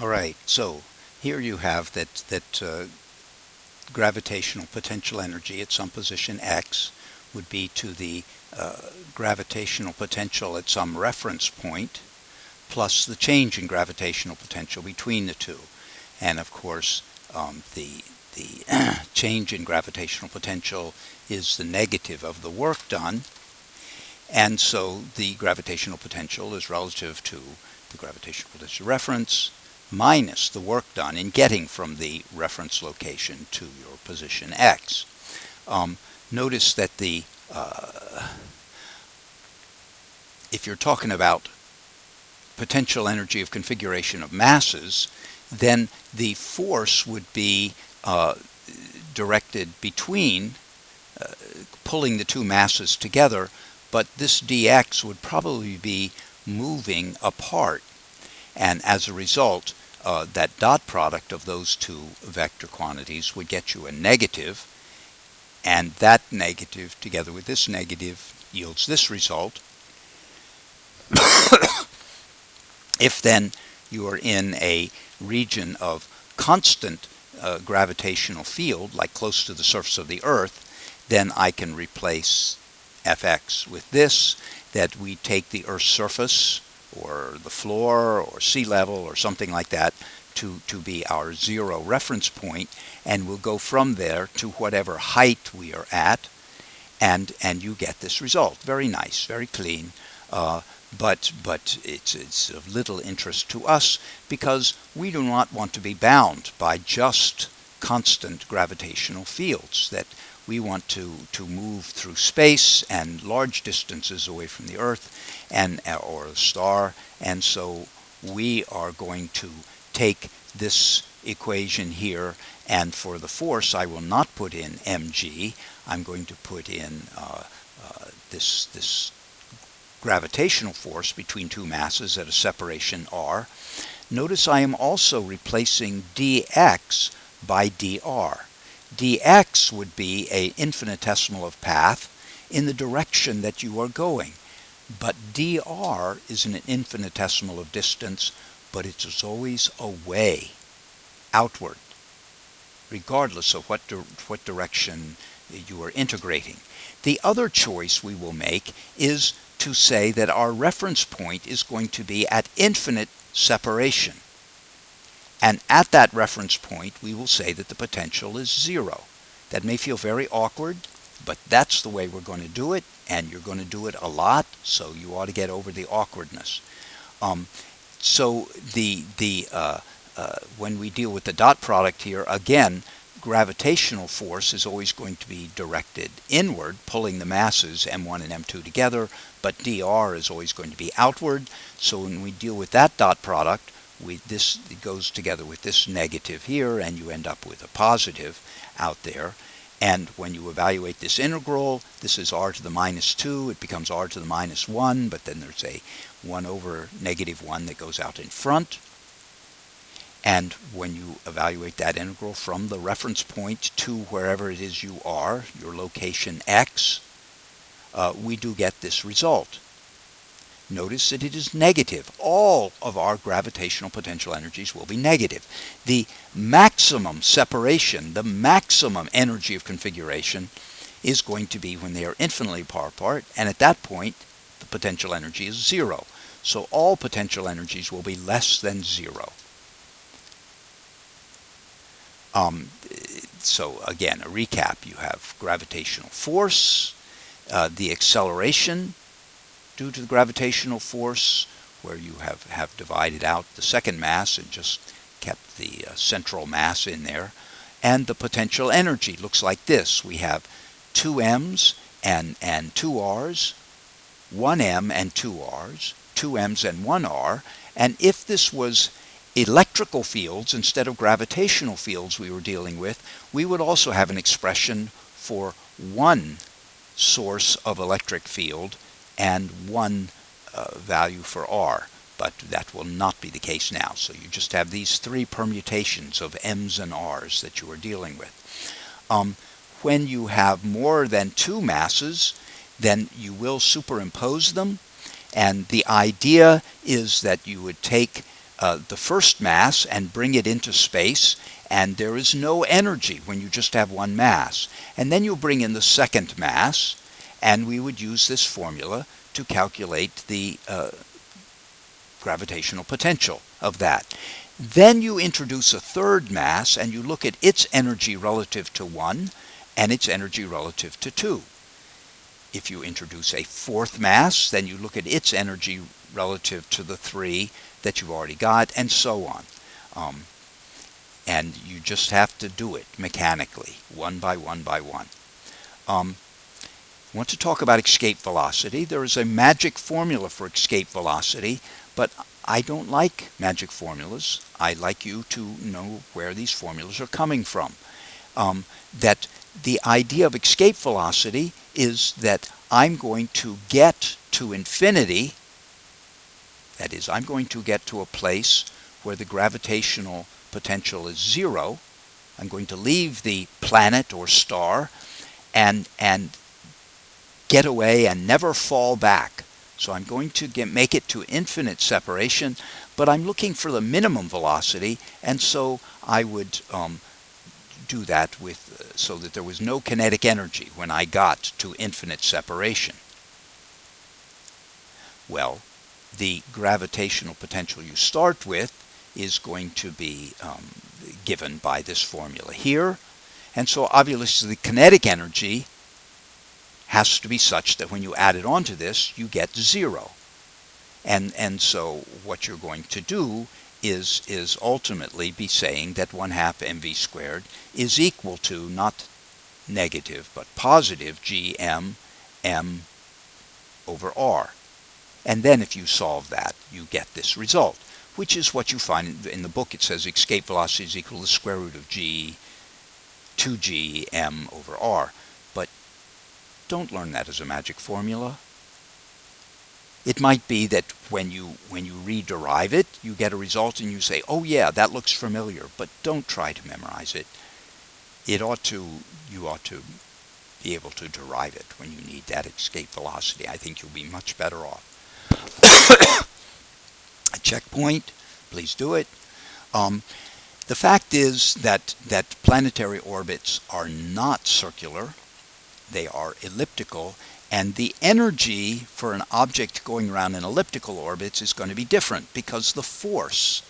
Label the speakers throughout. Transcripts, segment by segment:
Speaker 1: All right, so here you have that gravitational potential energy at some position x would be to the gravitational potential at some reference point plus the change in gravitational potential between the two. And of course, the change in gravitational potential is the negative of the work done, and so the gravitational potential is relative to the gravitational potential reference minus the work done in getting from the reference location to your position x. Notice that if you're talking about potential energy of configuration of masses, then the force would be directed between pulling the two masses together, but this dx would probably be moving apart. And as a result, that dot product of those two vector quantities would get you a negative, and that negative together with this negative yields this result. If then you are in a region of constant gravitational field, like close to the surface of the Earth, then I can replace Fx with this, that we take the Earth's surface or the floor or sea level or something like that to be our zero reference point, and we'll go from there to whatever height we are at, and you get this result. Very nice, very clean. But it's of little interest to us because we do not want to be bound by just constant gravitational fields, that we want to move through space and large distances away from the Earth and or a star, and so we are going to take this equation here, and for the force I will not put in mg. I'm going to put in this gravitational force between two masses at a separation r. Notice I am also replacing dx by dr. dx would be an infinitesimal of path in the direction that you are going, but dr is an infinitesimal of distance, but it is always away, outward, regardless of what direction you are integrating. The other choice we will make is to say that our reference point is going to be at infinite separation. And at that reference point, we will say that the potential is zero. That may feel very awkward, but that's the way we're going to do it, and you're going to do it a lot, so you ought to get over the awkwardness. So when we deal with the dot product here, again, gravitational force is always going to be directed inward, pulling the masses m1 and m2 together, but dr is always going to be outward. So when we deal with that dot product, this goes together with this negative here, and you end up with a positive out there. And when you evaluate this integral, this is r to the minus 2, it becomes r to the minus 1, but then there's a 1 over negative 1 that goes out in front. And when you evaluate that integral from the reference point to wherever it is you are, your location x, we do get this result. Notice that it is negative. All of our gravitational potential energies will be negative. The maximum separation, the maximum energy of configuration, is going to be when they are infinitely far apart, and at that point, the potential energy is zero. So all potential energies will be less than zero. So again, a recap: you have gravitational force, the acceleration due to the gravitational force, where you have divided out the second mass and just kept the central mass in there, and the potential energy looks like this. We have 2 m's and 2 r's, 1 m and 2 r's, 2 m's and 1 r, and if this was electrical fields instead of gravitational fields we were dealing with, we would also have an expression for one source of electric field and one value for r, but that will not be the case now. So you just have these 3 permutations of m's and r's that you are dealing with. When you have more than 2 masses, then you will superimpose them, and the idea is that you would take the first mass and bring it into space, and there is no energy when you just have one mass. And then you bring in the second mass, and we would use this formula to calculate the gravitational potential of that. Then you introduce a third mass, and you look at its energy relative to 1 and its energy relative to 2. If you introduce a fourth mass, then you look at its energy relative to the 3 that you've already got, and so on. And you just have to do it mechanically, one by one by one. I want to talk about escape velocity. There is a magic formula for escape velocity, but I don't like magic formulas. I like you to know where these formulas are coming from. That the idea of escape velocity is that I'm going to get to infinity. That is, I'm going to get to a place where the gravitational potential is 0. I'm going to leave the planet or star and get away and never fall back. So I'm going to make it to infinite separation, but I'm looking for the minimum velocity, and so I would do that with so that there was no kinetic energy when I got to infinite separation. Well, the gravitational potential you start with is going to be given by this formula here, and so obviously the kinetic energy has to be such that when you add it onto this, you get 0. And so what you're going to do is ultimately be saying that 1/2 mv squared is equal to not negative but positive gm m over r. And then if you solve that, you get this result, which is what you find in the book. It says escape velocity is equal to the square root of g 2g m over r. But don't learn that as a magic formula. It might be that when you rederive it, you get a result and you say, oh yeah, that looks familiar, but don't try to memorize it. You ought to be able to derive it when you need that escape velocity. I think you'll be much better off. A checkpoint, please do it. The fact is that planetary orbits are not circular. They are elliptical, and the energy for an object going around in elliptical orbits is going to be different because the force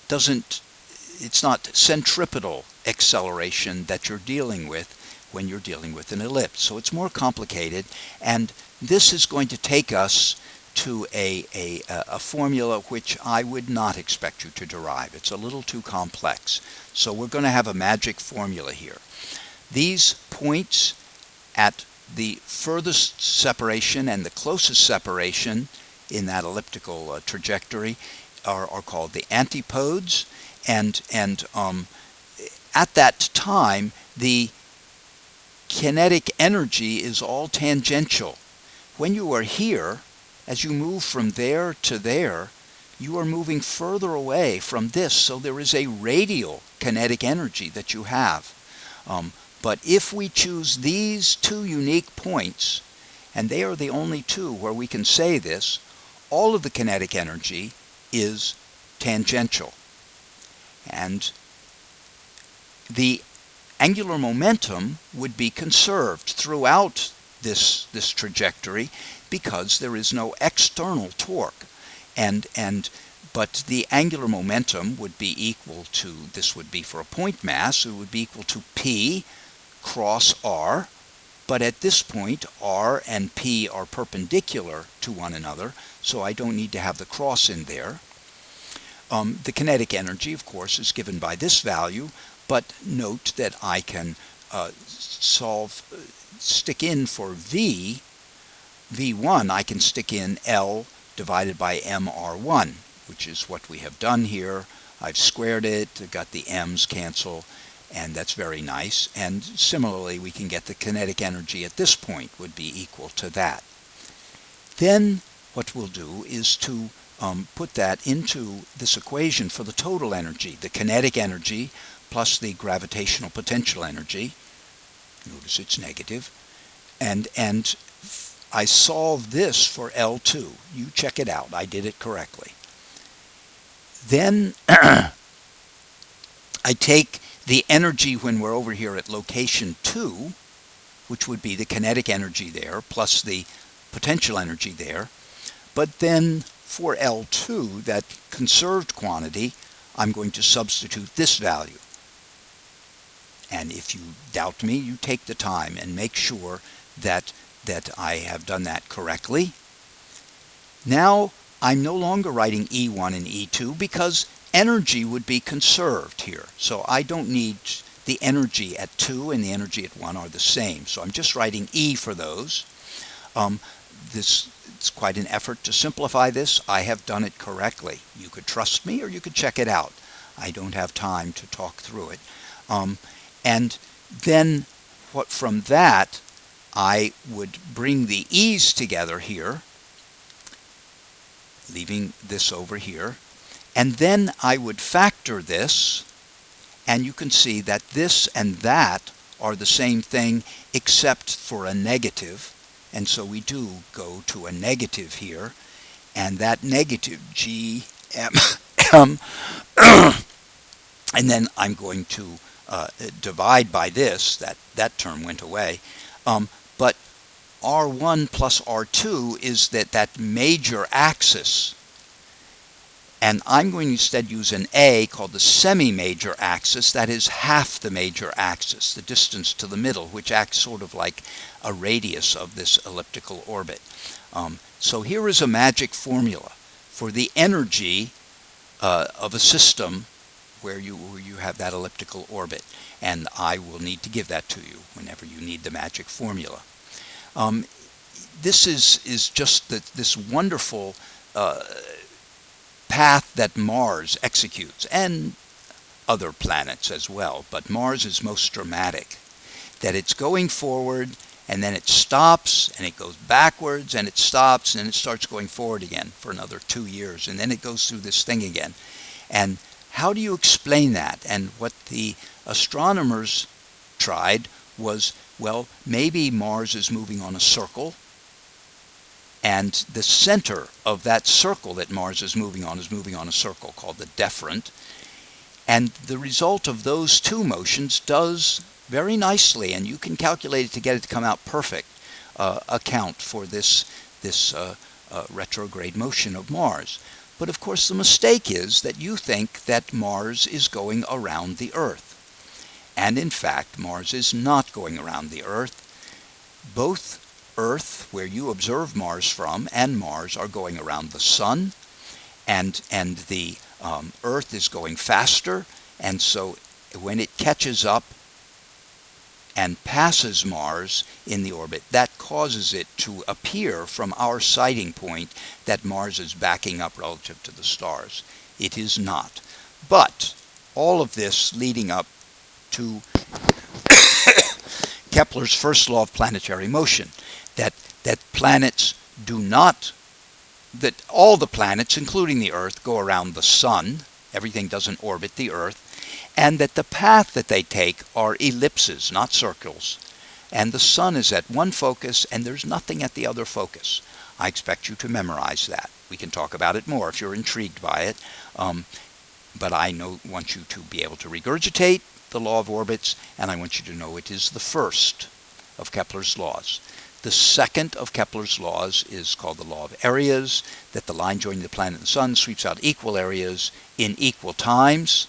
Speaker 1: it's not centripetal acceleration that you're dealing with when you're dealing with an ellipse. So it's more complicated, and this is going to take us to a formula which I would not expect you to derive. It's a little too complex. So we're going to have a magic formula here. These points at the furthest separation and the closest separation in that elliptical trajectory are called the antipodes, and at that time the kinetic energy is all tangential. When you are here, as you move from there to there, you are moving further away from this, so there is a radial kinetic energy that you have. But if we choose these two unique points, and they are the only two where we can say this, all of the kinetic energy is tangential. And the angular momentum would be conserved throughout this trajectory because there is no external torque. But the angular momentum would be equal to, this would be for a point mass, it would be equal to P cross R, but at this point R and P are perpendicular to one another, so I don't need to have the cross in there. The kinetic energy, of course, is given by this value, but note that I can stick in for V1, I can stick in L divided by MR1, which is what we have done here. I've squared it, got the M's cancel, and that's very nice. And similarly, we can get the kinetic energy at this point would be equal to that. Then what we'll do is to put that into this equation for the total energy, the kinetic energy plus the gravitational potential energy. Notice it's negative. And I solve this for L2. You check it out. I did it correctly. Then I take the energy when we're over here at location 2, which would be the kinetic energy there, plus the potential energy there. But then for L2, that conserved quantity, I'm going to substitute this value. And if you doubt me, you take the time and make sure that I have done that correctly. Now, I'm no longer writing E1 and E2 because energy would be conserved here. So I don't need the energy at 2 and the energy at 1 are the same. So I'm just writing E for those. It's quite an effort to simplify this. I have done it correctly. You could trust me or you could check it out. I don't have time to talk through it. And then from that, I would bring the E's together here, leaving this over here, and then I would factor this, and you can see that this and that are the same thing except for a negative, and so we do go to a negative here, and that negative G, M, M, and then I'm going to divide by this, that term went away, but R1 plus R2 is that major axis. And I'm going to instead use an A called the semi-major axis. That is half the major axis, the distance to the middle, which acts sort of like a radius of this elliptical orbit. So here is a magic formula for the energy of a system where you have that elliptical orbit. And I will need to give that to you whenever you need the magic formula. This is just this wonderful path that Mars executes, and other planets as well, but Mars is most dramatic. That it's going forward, and then it stops, and it goes backwards, and it stops, and it starts going forward again for another 2 years, and then it goes through this thing again. And how do you explain that? And what the astronomers tried was, well, maybe Mars is moving on a circle, and the center of that circle that Mars is moving on a circle called the deferent. And the result of those two motions does very nicely, and you can calculate it to get it to come out perfect, account for this retrograde motion of Mars. But of course the mistake is that you think that Mars is going around the Earth. And in fact, Mars is not going around the Earth. Both Earth, where you observe Mars from, and Mars are going around the Sun, and the Earth is going faster, and so when it catches up and passes Mars in the orbit, that causes it to appear from our sighting point that Mars is backing up relative to the stars. It is not. But all of this leading up to Kepler's first law of planetary motion, that planets do not, that all the planets, including the Earth, go around the Sun. Everything doesn't orbit the Earth. And that the path that they take are ellipses, not circles. And the Sun is at one focus, and there's nothing at the other focus. I expect you to memorize that. We can talk about it more if you're intrigued by it. But I want you to be able to regurgitate the law of orbits, and I want you to know it is the first of Kepler's laws. The second of Kepler's laws is called the law of areas, that the line joining the planet and the Sun sweeps out equal areas in equal times.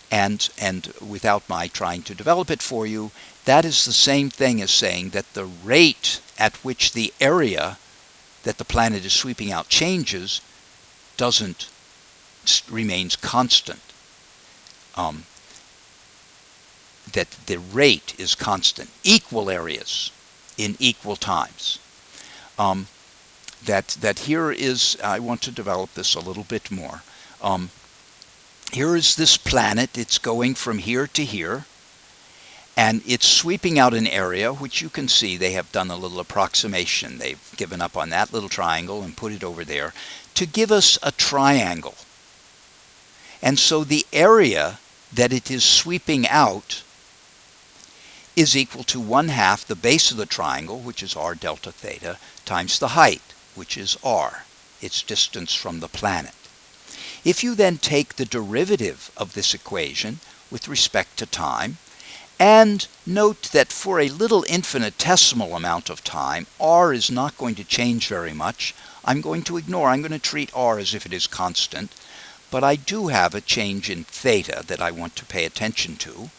Speaker 1: And without my trying to develop it for you, that is the same thing as saying that the rate at which the area that the planet is sweeping out changes remains constant. That the rate is constant. Equal areas in equal times. That here is, I want to develop this a little bit more. Here is this planet. It's going from here to here, and it's sweeping out an area which you can see they have done a little approximation. They've given up on that little triangle and put it over there to give us a triangle. And so the area that it is sweeping out is equal to 1/2 the base of the triangle, which is r delta theta, times the height, which is r, its distance from the planet. If you then take the derivative of this equation with respect to time, and note that for a little infinitesimal amount of time, r is not going to change very much. I'm going to treat r as if it is constant, but I do have a change in theta that I want to pay attention to,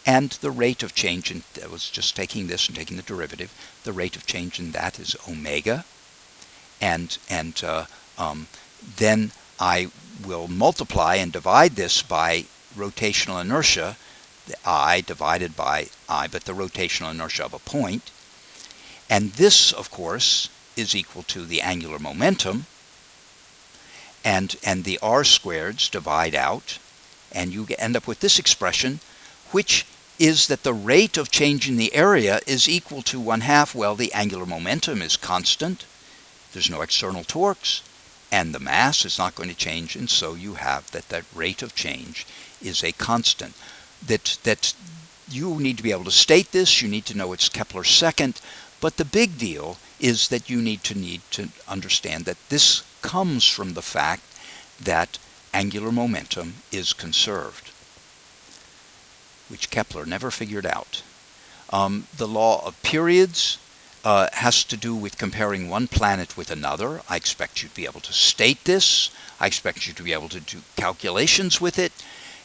Speaker 1: and the rate of change in, I was just taking this and taking the derivative, the rate of change in that is omega, and then I will multiply and divide this by rotational inertia, the I divided by I, but the rotational inertia of a point. And this, of course, is equal to the angular momentum, and the r squareds divide out, and you end up with this expression, which is that the rate of change in the area is equal to 1/2. Well, the angular momentum is constant. There's no external torques, and the mass is not going to change, and so you have that rate of change is a constant. That you need to be able to state this, you need to know it's Kepler's second, but the big deal is that you need to understand that this comes from the fact that angular momentum is conserved, which Kepler never figured out. The law of periods has to do with comparing one planet with another. I expect you to be able to state this. I expect you to be able to do calculations with it.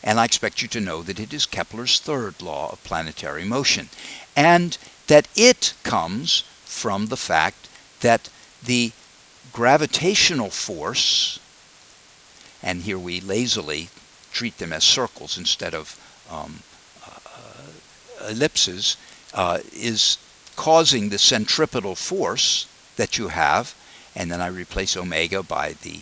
Speaker 1: And I expect you to know that it is Kepler's third law of planetary motion, and that it comes from the fact that the gravitational force, and here we lazily treat them as circles instead of ellipses, is causing the centripetal force that you have, and then I replace omega by the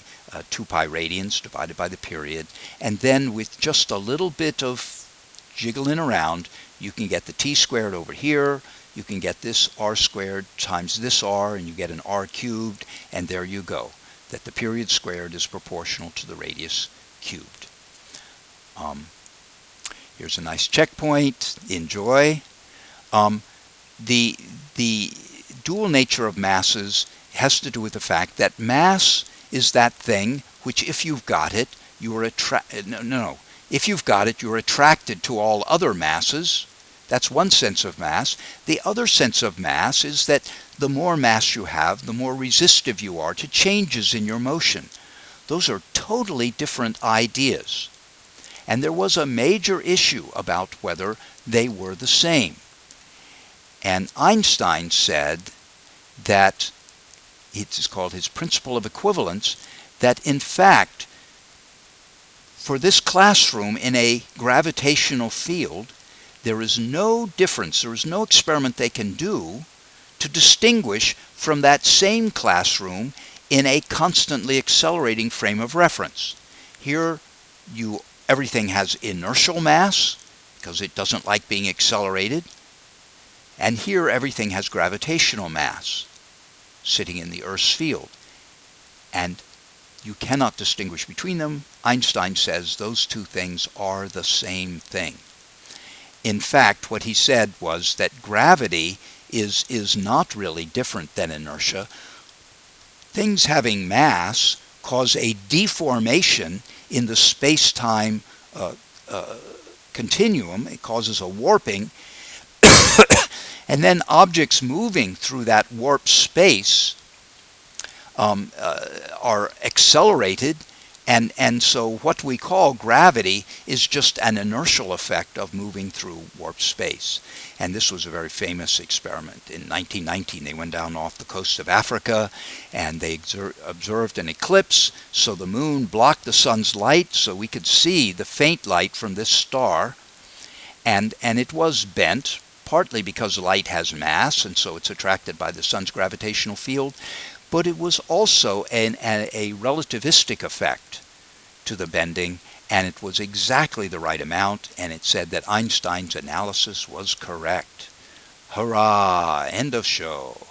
Speaker 1: 2 pi radians divided by the period, and then with just a little bit of jiggling around, you can get the t squared over here, you can get this r squared times this r, and you get an r cubed, and there you go, that the period squared is proportional to the radius cubed. Here's a nice checkpoint. Enjoy. The dual nature of masses has to do with the fact that mass is that thing which, if you've got it, you are if you've got it, you're attracted to all other masses. That's one sense of mass. The other sense of mass is that the more mass you have, the more resistive you are to changes in your motion. Those are totally different ideas. And there was a major issue about whether they were the same. And Einstein said that, it's called his principle of equivalence, that in fact, for this classroom in a gravitational field, there is no difference, there is no experiment they can do to distinguish from that same classroom in a constantly accelerating frame of reference. Here, everything has inertial mass, because it doesn't like being accelerated. And here everything has gravitational mass sitting in the Earth's field. And you cannot distinguish between them. Einstein says those two things are the same thing. In fact, what he said was that gravity is not really different than inertia. Things having mass cause a deformation in the space-time continuum. It causes a warping. And then objects moving through that warped space are accelerated, and so what we call gravity is just an inertial effect of moving through warped space. And this was a very famous experiment. In 1919, they went down off the coast of Africa, and they observed an eclipse, so the moon blocked the sun's light, so we could see the faint light from this star, and it was bent, partly because light has mass, and so it's attracted by the sun's gravitational field, but it was also a relativistic effect to the bending, and it was exactly the right amount, and it said that Einstein's analysis was correct. Hurrah! End of show.